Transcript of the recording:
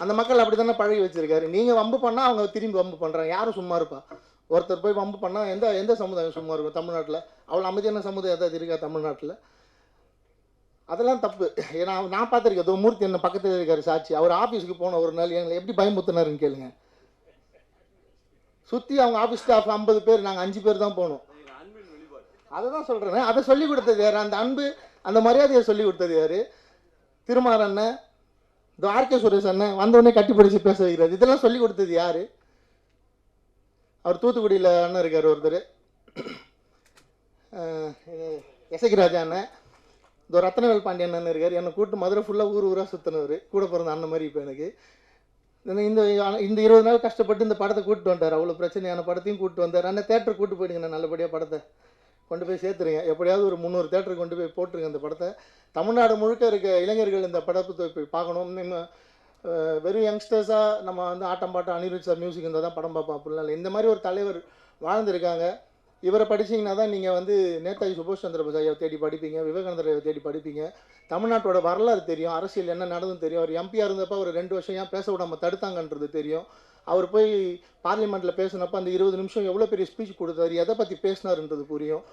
அந்த மக்கள் அப்படி தானே பழகி வச்சிருக்காரு. நீங்கள் வம்பு பண்ணால் அவங்க திரும்பி வம்பு பண்ணுறாங்க. யாரும் சும்மா இருப்பா? ஒருத்தர் போய் வம்பு பண்ணால் எந்த எந்த சமுதாயம் சும்மா இருக்கும் தமிழ்நாட்டில்? அவ்வளோ அமைதியான சமுதாயம் ஏதாவது இருக்கா தமிழ்நாட்டில்? அதெல்லாம் தப்பு. ஏன்னா நான் பார்த்துருக்கேன். இதோ மூர்த்தி என்ன பக்கத்தில் இருக்கார் சாட்சி. அவர் ஆஃபீஸுக்கு போன ஒரு நாள் எங்களை எப்படி பயமுறுத்தினாருன்னு கேளுங்க. சுற்றி அவங்க ஆஃபீஸ் ஸ்டாஃப் 50 பேர், நாங்கள் 5 பேர் தான் போனோம். அதை தான் சொல்கிறேன். அதை சொல்லிக் கொடுத்தது யார்? அந்த அன்பு, அந்த மரியாதையை சொல்லிக் கொடுத்தது யார்? திருமார் அண்ணன், இந்த ஆர்கே சுரேஷ் அண்ணன் வந்தவொடனே கட்டி பிடிச்சி பேச வைக்கிறது, இதெல்லாம் சொல்லிக் கொடுத்தது யார்? அவர் தூத்துக்குடியில் அண்ணன் இருக்கார் ஒருத்தர், எசகி ராஜா அண்ணன், இந்த ரத்னவேல் பாண்டியன் அண்ணன் இருக்கார். என்னை கூப்பிட்டு மதுரை ஃபுல்லாக ஊர் ஊராக சுற்றினவர், கூட பிறந்த அண்ணன் மாதிரி. இப்போ எனக்கு இந்த இந்த 20 நாள் கஷ்டப்பட்டு இந்த படத்தை கூப்பிட்டு வந்தார். அவ்வளோ பிரச்சனையான படத்தையும் கூப்பிட்டு வந்தார். அண்ணன் தேட்டருக்கு கூப்பிட்டு போயிடுங்க, நல்லபடியாக படத்தை கொண்டு போய் சேர்த்துருங்க. எப்படியாவது ஒரு 300 தேட்டருக்கு கொண்டு போய் போட்டுருங்க இந்த படத்தை. தமிழ்நாடு முழுக்க இருக்க இளைஞர்கள் இந்த படத்தை போய் பார்க்கணும். வெறும் யங்ஸ்டர்ஸாக நம்ம வந்து ஆட்டம் பாட்டம் அனிருத் சார் மியூசிக் இருந்தால் தான் படம் பார்ப்போம் அப்படிலாம் இல்லை. இந்த மாதிரி ஒரு தலைவர் வாழ்ந்துருக்காங்க. இவரை படிச்சிங்கன்னா தான் நீங்கள் வந்து நேதாஜி சுபாஷ் சந்திர போஸ் ஐயாவை தேடி படிப்பீங்க, விவேகானந்தர் ஐயாவை தேடி படிப்பீங்க. தமிழ்நாட்டோட வரலாறு தெரியும், அரசியல் என்ன நடந்துன்னு தெரியும். அவர் எம்பியாக இருந்தப்போ ஒரு 2 வருஷம் ஏன் பேச விடாமல் தடுத்தாங்கன்றது தெரியும். அவர் போய் பார்லிமெண்ட்டில் பேசினப்போ அந்த 20 நிமிஷம் எவ்வளோ பெரிய ஸ்பீச் கொடுத்தாரு, எதை பற்றி பேசினாருன்றது புரியும்.